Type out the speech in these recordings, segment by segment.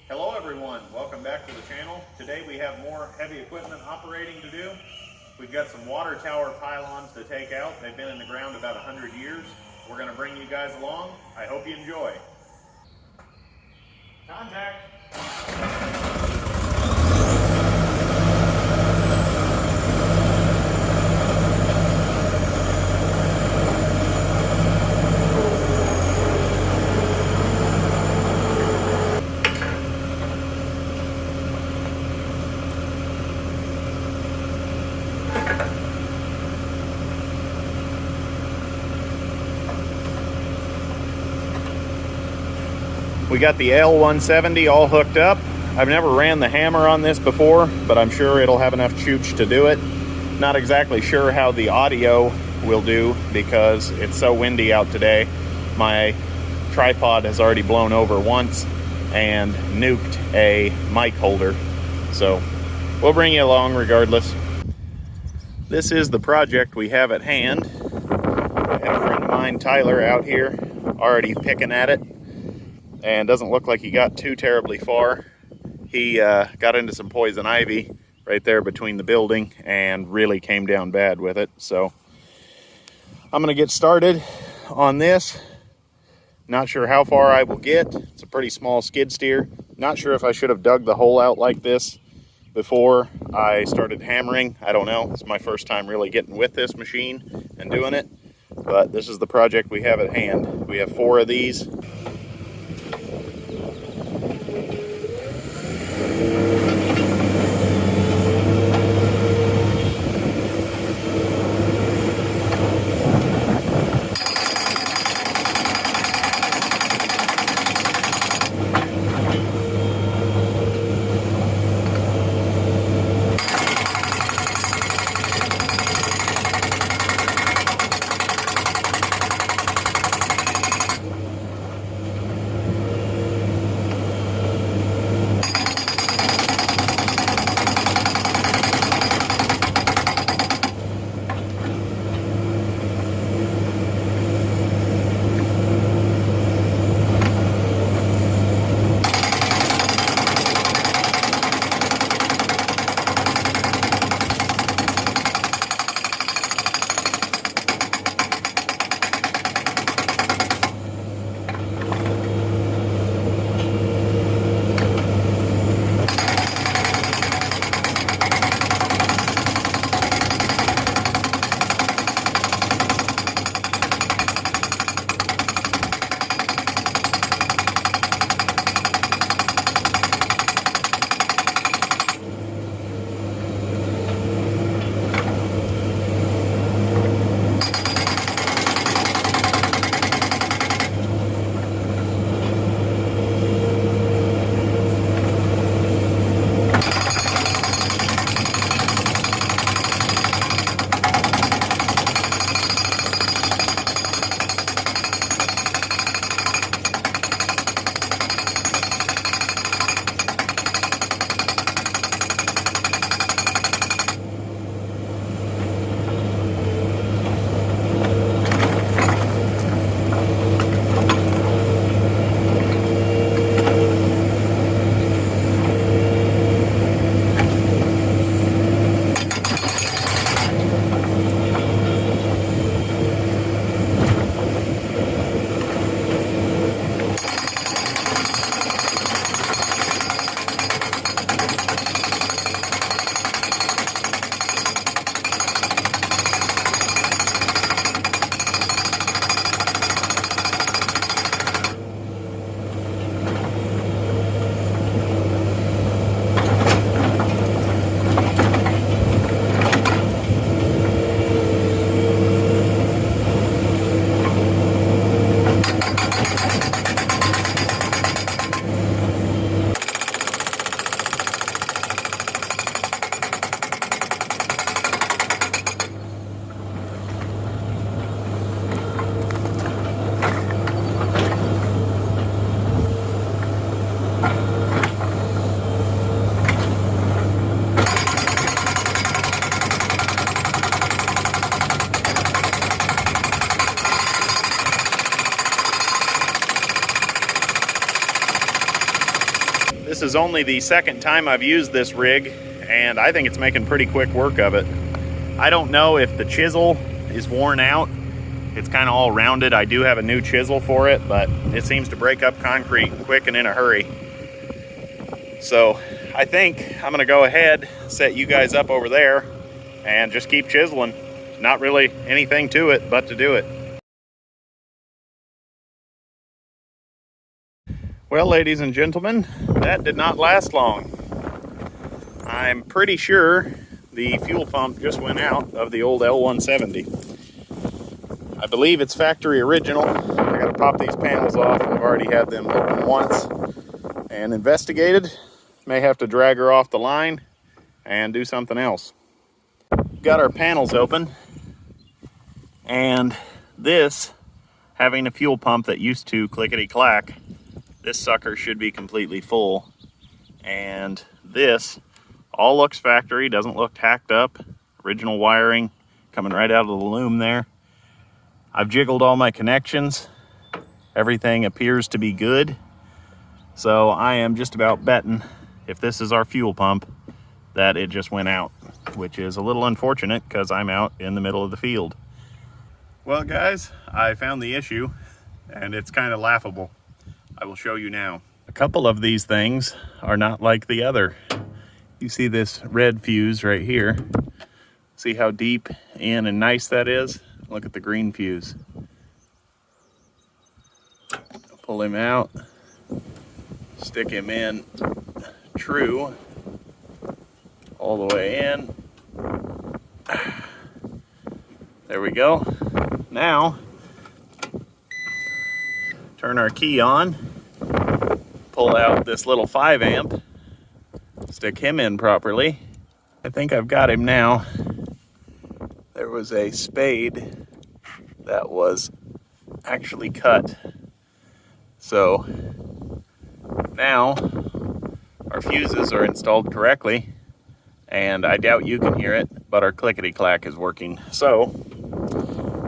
Hello everyone, welcome back to the channel. Today we have more heavy equipment operating to do. We've got some water tower pylons to take out. They've been in the ground about 100 years. We're going to bring you guys along. I hope you enjoy. Contact! We got the L170 all hooked up. I've never ran the hammer on this before, but I'm sure it'll have enough chooch to do it. Not exactly sure how the audio will do because it's so windy out today. My tripod has already blown over once and nuked a mic holder. So we'll bring you along regardless. This is the project we have at hand. I have a friend of mine, Tyler, out here already picking at it. And doesn't look like he got too terribly far. He got into some poison ivy right there between the building and really came down bad with it. So I'm gonna get started on this. Not sure how far I will get. It's a pretty small skid steer. Not sure if I should have dug the hole out like this before I started hammering. I don't know. It's my first time really getting with this machine and doing it. But this is the project we have at hand. We have 4 of these. This is only the second time I've used this rig, and I think it's making pretty quick work of it. I don't know if the chisel is worn out. It's kind of all rounded. I do have a new chisel for it, but it seems to break up concrete quick and in a hurry. So I think I'm gonna go ahead, set you guys up over there, and just keep chiseling. Not really anything to it but to do it. Well, ladies and gentlemen, that did not last long. I'm pretty sure the fuel pump just went out of the old L170. I believe it's factory original. I gotta pop these panels off. I've already had them open once and investigated. May have to drag her off the line and do something else. Got our panels open, and this, having a fuel pump that used to clickety-clack, this sucker should be completely full. And this all looks factory, doesn't look tacked up. Original wiring coming right out of the loom there. I've jiggled all my connections. Everything appears to be good. So I am just about betting, if this is our fuel pump, that it just went out, which is a little unfortunate because I'm out in the middle of the field. Well, guys, I found the issue, and it's kind of laughable. I will show you now. A couple of these things are not like the other. You see this red fuse right here. See how deep in and nice that is? Look at the green fuse. Pull him out, stick him in true, all the way in. There we go. Now, turn our key on, pull out this little 5 amp, stick him in properly. I think I've got him now. There was a spade that was actually cut. So now our fuses are installed correctly, and I doubt you can hear it, but our clickety-clack is working. So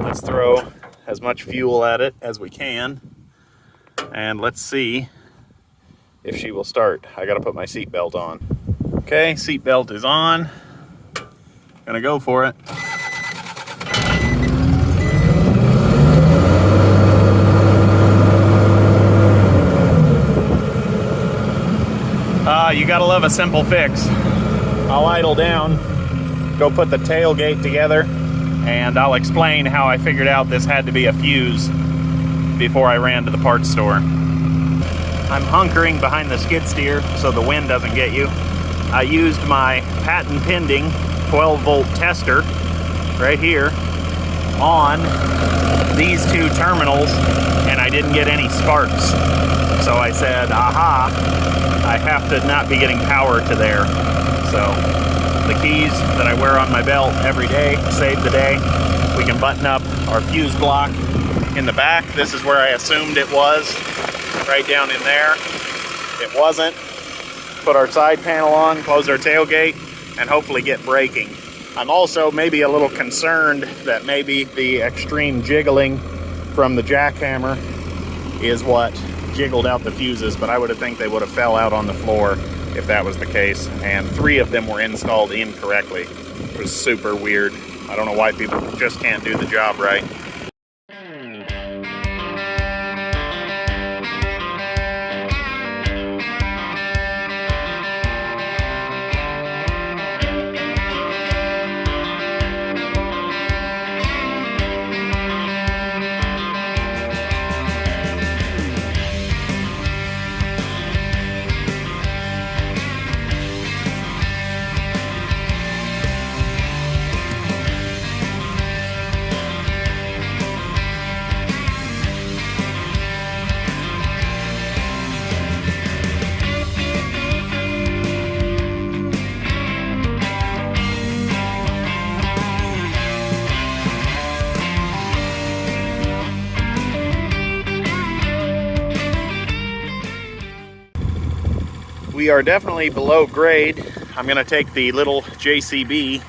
let's throw as much fuel at it as we can, and let's see if she will start. I gotta put my seatbelt on. Okay, seatbelt is on. Gonna go for it. You gotta love a simple fix. I'll idle down, go put the tailgate together, and I'll explain how I figured out this had to be a fuse before I ran to the parts store. I'm hunkering behind the skid steer so the wind doesn't get you. I used my patent pending 12-volt tester right here on these two terminals, and I didn't get any sparks. So I said, aha, I have to not be getting power to there. So the keys that I wear on my belt every day save the day. We can button up our fuse block in the back. This is where I assumed it was, right down in there. It wasn't. Put our side panel on, close our tailgate, and hopefully get braking. I'm also maybe a little concerned that maybe the extreme jiggling from the jackhammer is what jiggled out the fuses, but I would have think they would have fell out on the floor if that was the case, and 3 of them were installed incorrectly. It was super weird. I don't know why people just can't do the job right. We are definitely below grade. I'm gonna take the little JCB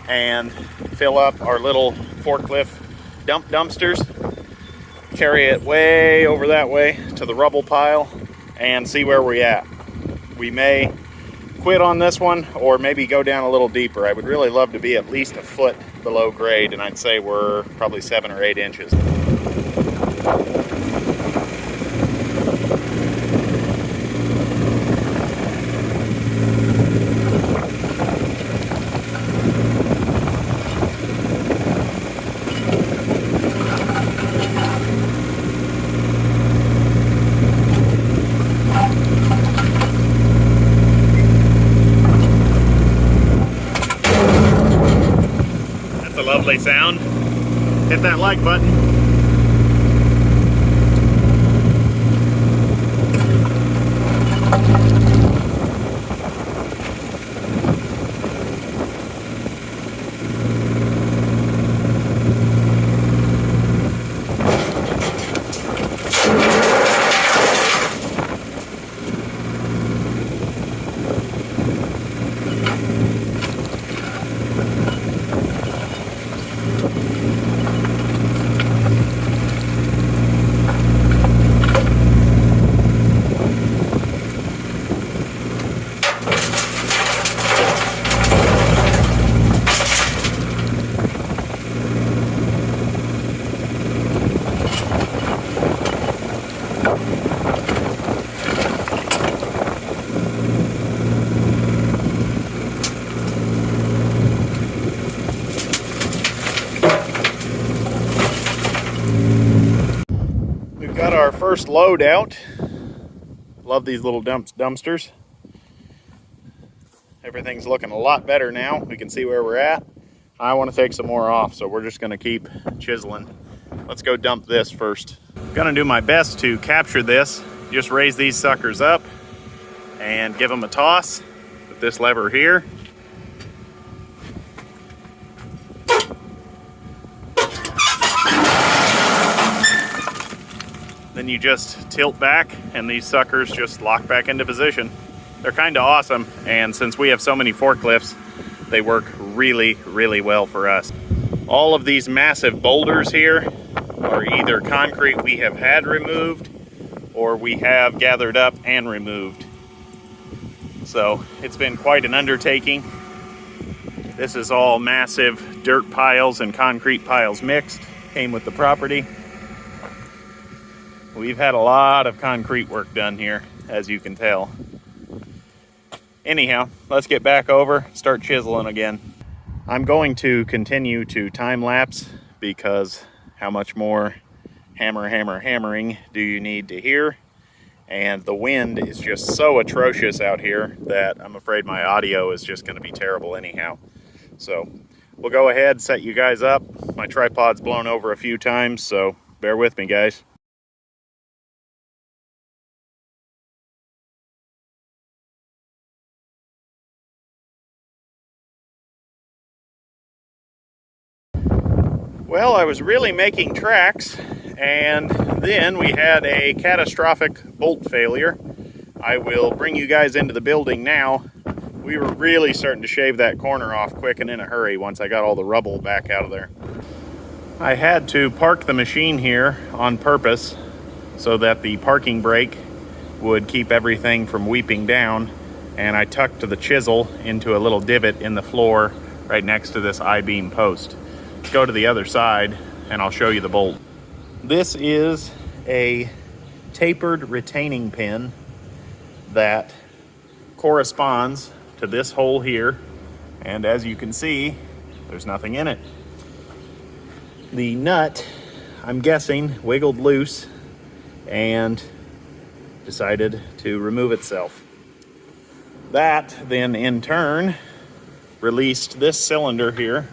and fill up our little forklift dumpsters, carry it way over that way to the rubble pile, and see where we're at. we may quit on this one or maybe go down a little deeper. I would really love to be at least a foot below grade, and I'd say we're probably 7 or 8 inches. Lovely sound. Hit that like button. Got our first load out. Love these little dumpsters. Everything's looking a lot better now. We can see where we're at. I want to take some more off, so we're just going to keep chiseling. Let's go dump this first. Gonna do my best to capture this. Just raise these suckers up and give them a toss with this lever here. Then you just tilt back and these suckers just lock back into position. They're kind of awesome, and since we have so many forklifts, they work really, really well for us. All of these massive boulders here are either concrete we have had removed or we have gathered up and removed. So it's been quite an undertaking. This is all massive dirt piles and concrete piles mixed. Came with the property. We've had a lot of concrete work done here, as you can tell. Anyhow, let's get back over, start chiseling again. I'm going to continue to time lapse because how much more hammering do you need to hear? And the wind is just so atrocious out here that I'm afraid my audio is just going to be terrible anyhow. So we'll go ahead, set you guys up. My tripod's blown over a few times, so bear with me, guys. Well, I was really making tracks, and then we had a catastrophic bolt failure. I will bring you guys into the building now. We were really starting to shave that corner off quick and in a hurry once I got all the rubble back out of there. I had to park the machine here on purpose so that the parking brake would keep everything from weeping down, and I tucked the chisel into a little divot in the floor right next to this I-beam post. Let's go to the other side and I'll show you the bolt. This is a tapered retaining pin that corresponds to this hole here, and as you can see, there's nothing in it. The nut, I'm guessing, wiggled loose and decided to remove itself. That then in turn released this cylinder here.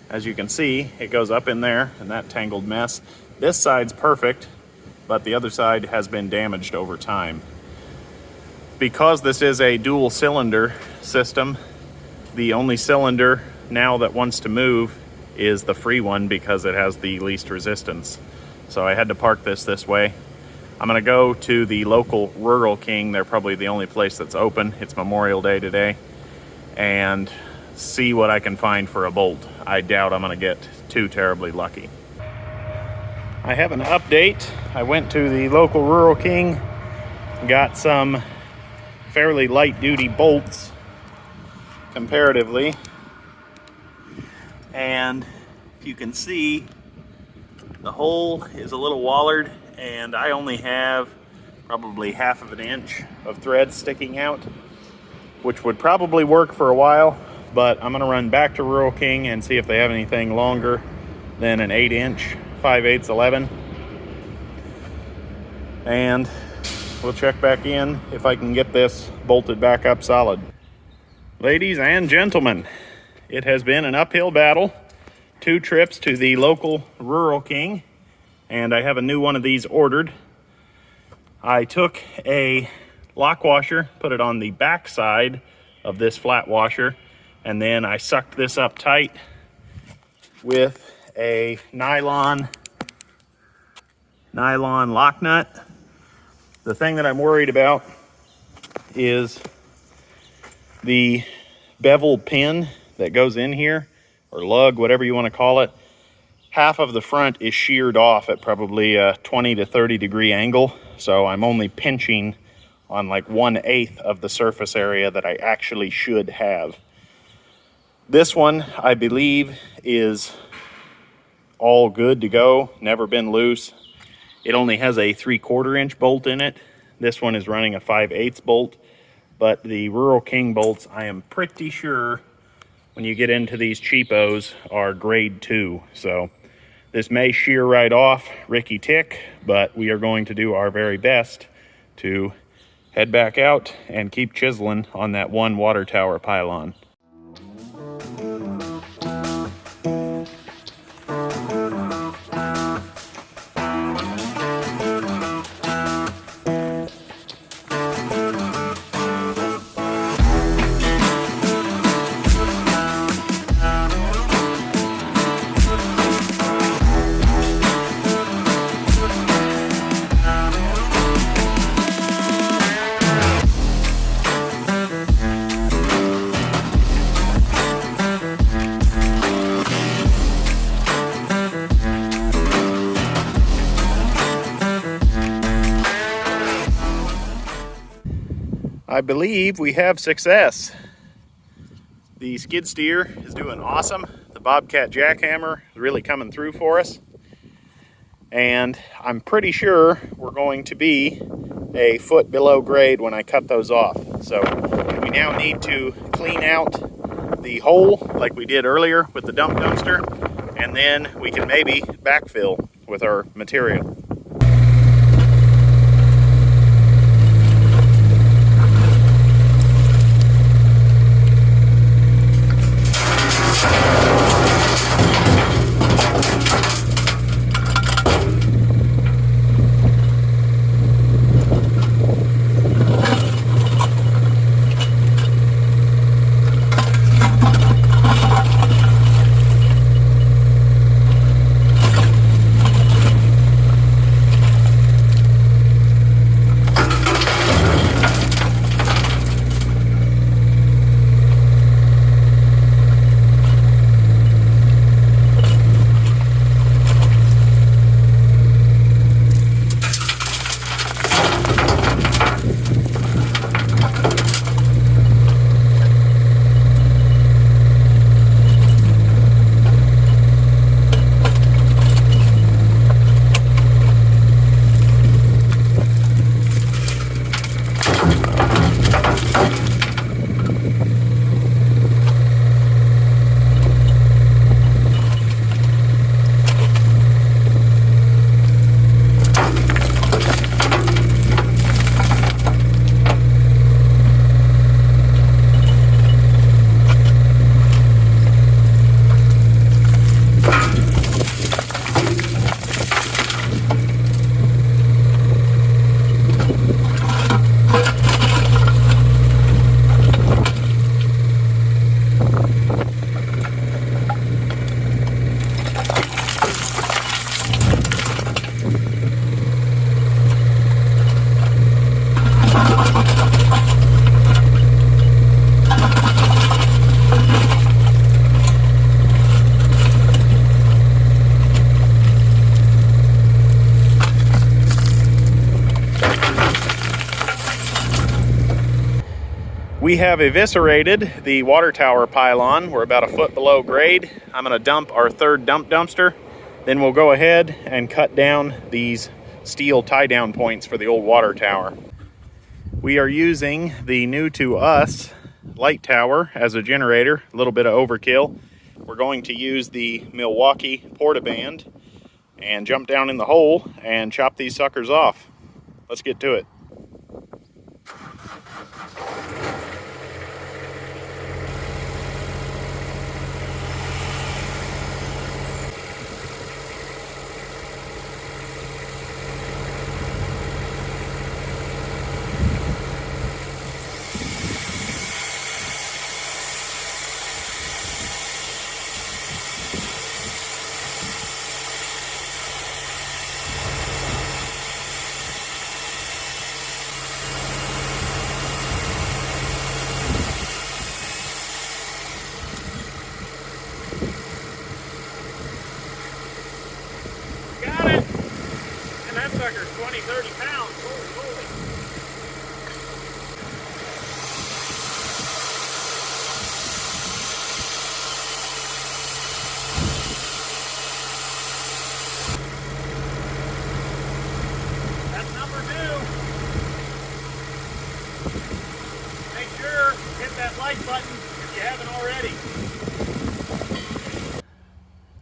As you can see, it goes up in there in that tangled mess. This side's perfect, but the other side has been damaged over time. Because this is a dual cylinder system, the only cylinder now that wants to move is the free one because it has the least resistance. So I had to park this way. I'm gonna go to the local Rural King. They're probably the only place that's open. It's Memorial Day today. And see what I can find for a bolt. I doubt I'm gonna get too terribly lucky. I have an update. I went to the local Rural King, got some fairly light duty bolts comparatively. And if you can see, the hole is a little wallered, and I only have probably 1/2 inch of thread sticking out, which would probably work for a while, but I'm gonna run back to Rural King and see if they have anything longer than an 8-inch 5/8 11, and we'll check back in if I can get this bolted back up solid. Ladies and gentlemen, it has been an uphill battle. 2 trips to the local Rural King, and I have a new one of these ordered. I took a lock washer, put it on the back side of this flat washer, and then I sucked this up tight with a nylon lock nut. The thing that I'm worried about is the bevel pin that goes in here, or lug, whatever you want to call it. Half of the front is sheared off at probably a 20 to 30 degree angle, so I'm only pinching on like 1/8 of the surface area that I actually should have. This one, I believe, is all good to go, never been loose. It only has a 3/4 inch bolt in it. This one is running a 5/8 bolt, but the Rural King bolts, I am pretty sure when you get into these cheapos, are grade 2. So this may shear right off, Ricky Tick, but we are going to do our very best to head back out and keep chiseling on that one water tower pylon. I believe we have success. The skid steer is doing awesome. The Bobcat jackhammer is really coming through for us. And I'm pretty sure we're going to be a foot below grade when I cut those off. So we now need to clean out the hole like we did earlier with the dump dumpster, and then we can maybe backfill with our material. We have eviscerated the water tower pylon. We're about a foot below grade. I'm going to dump our third dump dumpster. Then we'll go ahead and cut down these steel tie-down points for the old water tower. We are using the new to us light tower as a generator, a little bit of overkill. We're going to use the Milwaukee portaband and jump down in the hole and chop these suckers off. Let's get to it. Got it! And that sucker's 20, 30 pounds. Holy moly. That's number 2. Make sure you hit that like button if you haven't already.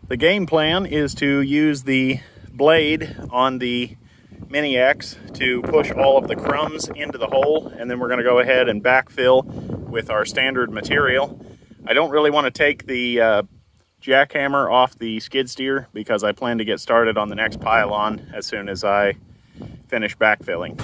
The game plan is to use the blade on the Mini X to push all of the crumbs into the hole, and then we're going to go ahead and backfill with our standard material. I don't really want to take the jackhammer off the skid steer because I plan to get started on the next pylon as soon as I finish backfilling.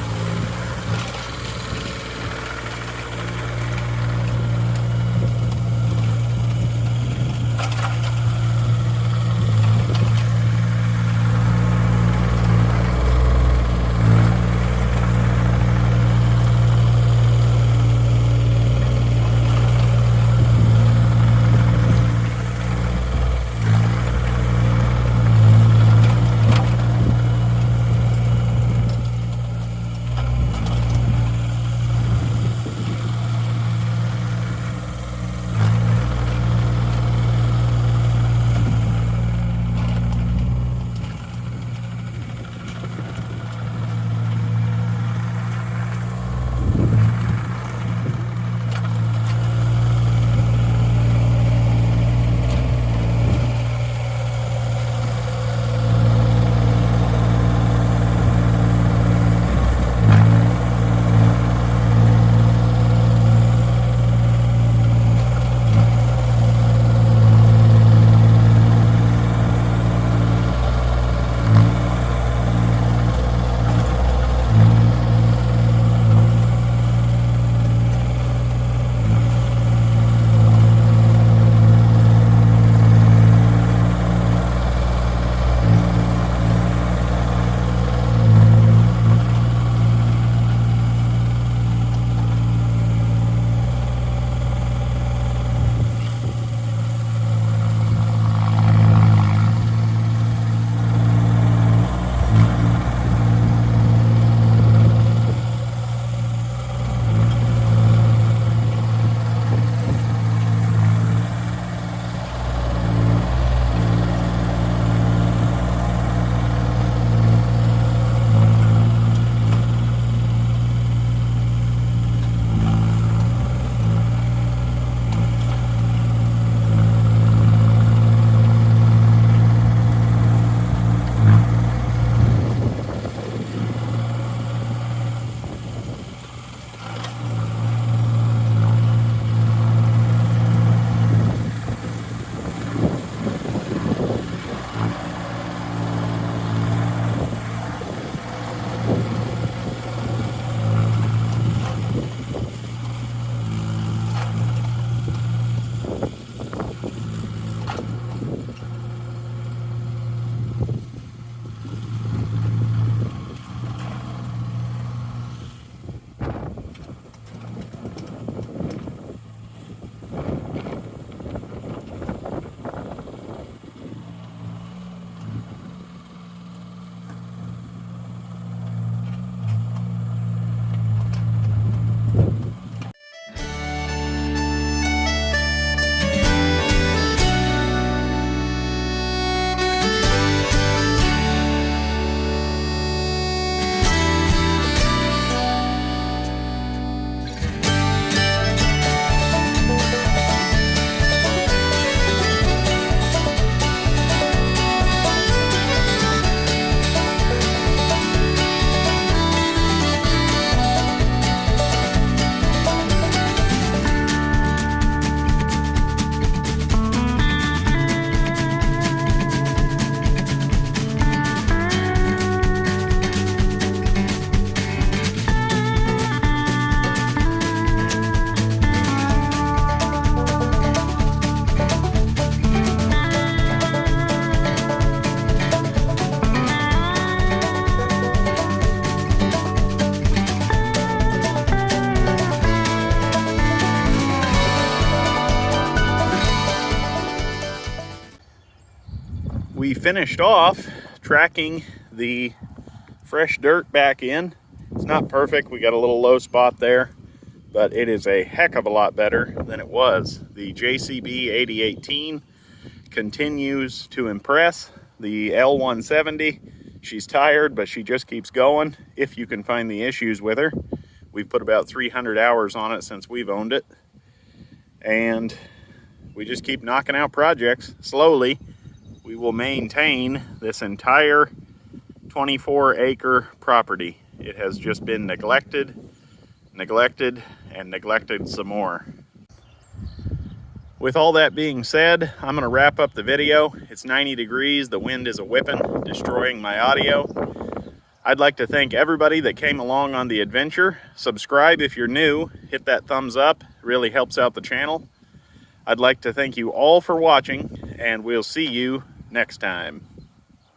finished off tracking the fresh dirt back in. It's not perfect, we got a little low spot there, but it is a heck of a lot better than it was. The JCB 8018 continues to impress. The L170, she's tired, but she just keeps going if you can find the issues with her. We've put about 300 hours on it since we've owned it, and we just keep knocking out projects slowly. We will maintain this entire 24-acre property. It has just been neglected, and neglected some more. With all that being said, I'm going to wrap up the video. It's 90 degrees, the wind is a-whipping, destroying my audio. I'd like to thank everybody that came along on the adventure. Subscribe if you're new, hit that thumbs up, it really helps out the channel. I'd like to thank you all for watching, and we'll see you next time.